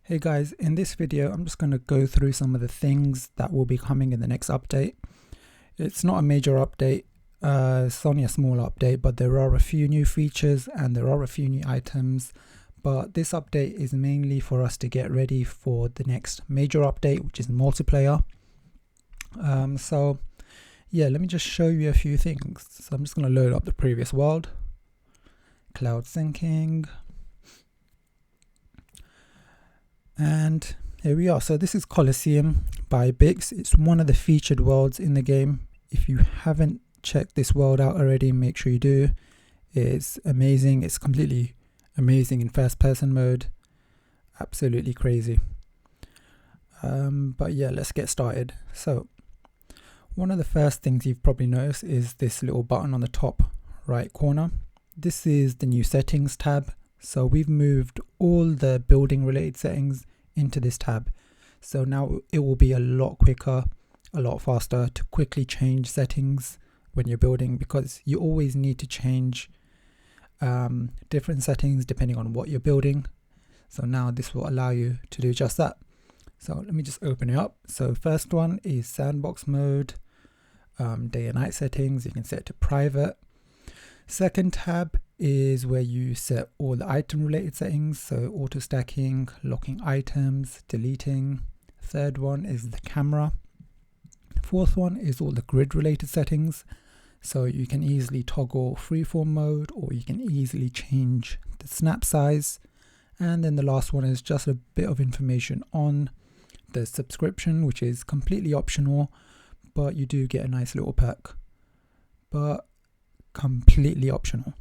Hey guys, in this video I'm just going to go through some of the things that will be coming in the next update. It's not a major update, it's only a small update, but there are a few new features and there are a few new items. But this update is mainly for us to get ready for the next major update, which is multiplayer. So yeah, let me just show you a few things. So I'm just going to load up the previous world, cloud syncing. And here we are. So this is Colosseum by Bix. It's one of the featured worlds in the game. If you haven't checked this world out already, make sure you do. It's amazing. It's completely amazing in first person mode. Absolutely crazy. But yeah, let's get started. So one of the first things you've probably noticed is this little button on the top right corner. This is the new settings tab. So we've moved all the building related settings into this tab. So now it will be a lot quicker, a lot faster to quickly change settings when you're building, because you always need to change different settings depending on what you're building. So now this will allow you to do just that. So let me just open it up. So first one is Sandbox Mode, day and night settings. You can set it to private. Second tab is where you set all the item related settings, so auto stacking, locking items, deleting. Third one is the camera. Fourth one is all the grid related settings, so you can easily toggle freeform mode or you can easily change the snap size. And then the last one is just a bit of information on the subscription, which is completely optional, but you do get a nice little perk, but completely optional.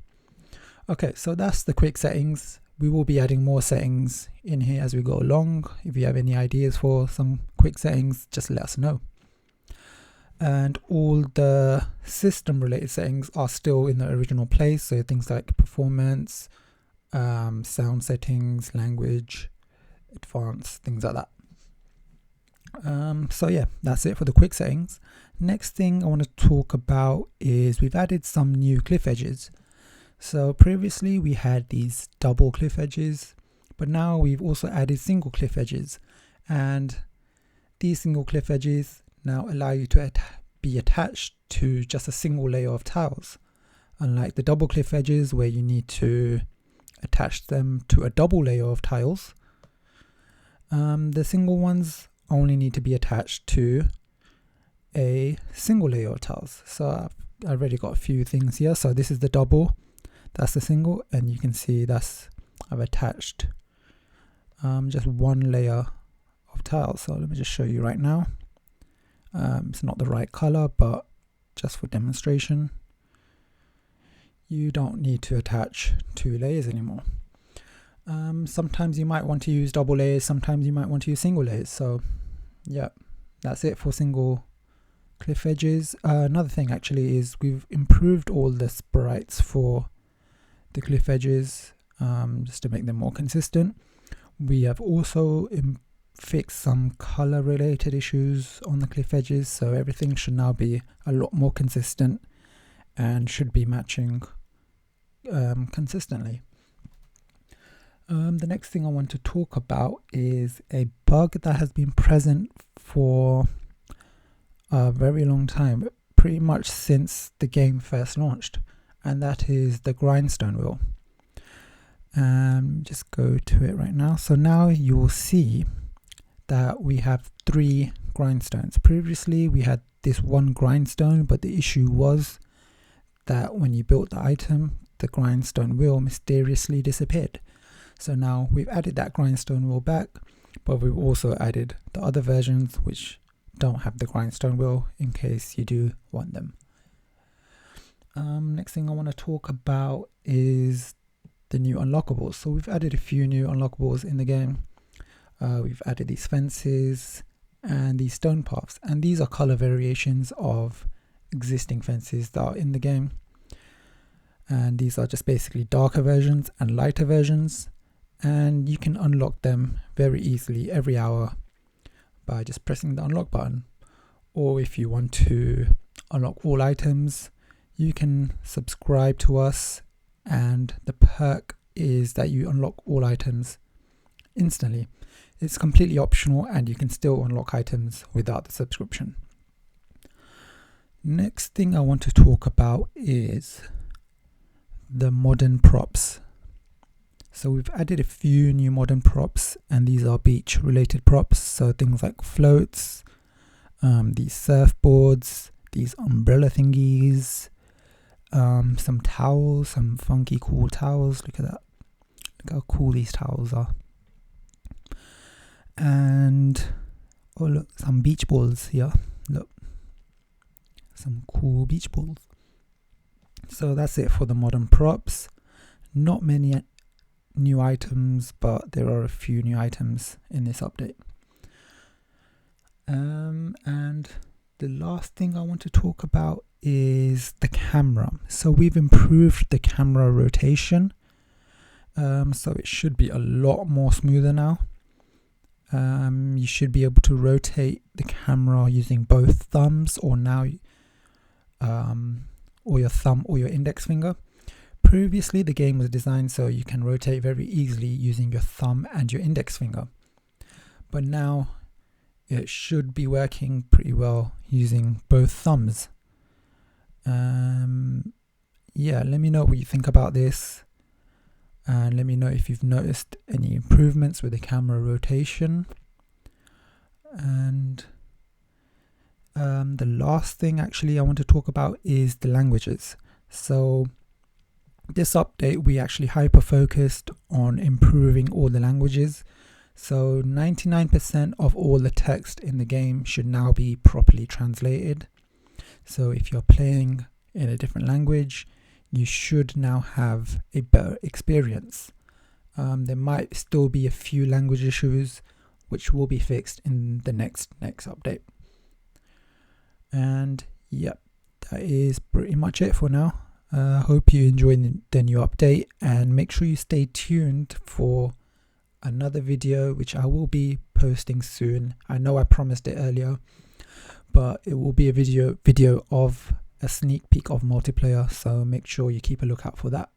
Okay, so that's the quick settings. We will be adding more settings in here as we go along. If you have any ideas for some quick settings, just let us know. And all the system related settings are still in the original place, so things like performance, sound settings, language, advanced, things like that. So yeah, that's it for the quick settings. Next thing I want to talk about is we've added some new cliff edges. So previously we had these double cliff edges, but now we've also added single cliff edges, and these single cliff edges now allow you to be attached to just a single layer of tiles, unlike the double cliff edges where you need to attach them to a double layer of tiles. The single ones only need to be attached to a single layer of tiles. So I've already got a few things here. So this is the double, that's the single, and you can see I've attached just one layer of tiles. So let me just show you right now. It's not the right color, but just for demonstration, you don't need to attach two layers anymore. Sometimes you might want to use double layers, sometimes you might want to use single layers. So yeah, that's it for single cliff edges. Another thing actually is we've improved all the sprites for the cliff edges, just to make them more consistent. We have also fixed some color related issues on the cliff edges, so everything should now be a lot more consistent and should be matching consistently. The next thing I want to talk about is a bug that has been present for a very long time, pretty much since the game first launched, and that is the Grindstone wheel. Just go to it right now. So now you will see that we have 3 grindstones. Previously we had this one grindstone, but the issue was that when you built the item, the grindstone wheel mysteriously disappeared. So now we've added that grindstone wheel back, but we've also added the other versions which don't have the grindstone wheel in case you do want them. Next thing I want to talk about is the new unlockables. So we've added a few new unlockables in the game. We've added these fences and these stone paths, and these are color variations of existing fences that are in the game, and these are just basically darker versions and lighter versions, and you can unlock them very easily every hour by just pressing the unlock button. Or if you want to unlock all items, you can subscribe to us, and the perk is that you unlock all items instantly. It's completely optional and you can still unlock items without the subscription. Next thing I want to talk about is the modern props. So we've added a few new modern props, and these are beach related props. So things like floats, these surfboards, these umbrella thingies, some towels, some funky cool towels. Look at that. Look how cool these towels are. And oh look, some beach balls here. Look, some cool beach balls. So that's it for the modern props. Not many new items, but there are a few new items in this update. And the last thing I want to talk about is the camera. So we've improved the camera rotation, so it should be a lot more smoother now. You should be able to rotate the camera using both thumbs, or now or your thumb or your index finger. Previously the game was designed so you can rotate very easily using your thumb and your index finger, but now it should be working pretty well using both thumbs. Yeah, let me know what you think about this, and let me know if you've noticed any improvements with the camera rotation. And the last thing actually I want to talk about is the languages. So this update we actually hyper focused on improving all the languages. So 99% of all the text in the game should now be properly translated. So if you're playing in a different language, you should now have a better experience. There might still be a few language issues which will be fixed in the next update. And yep, that is pretty much it for now. Hope you enjoyed the new update, and make sure you stay tuned for another video which I will be posting soon. I know I promised it earlier, but it will be a video of a sneak peek of multiplayer, so make sure you keep a lookout for that.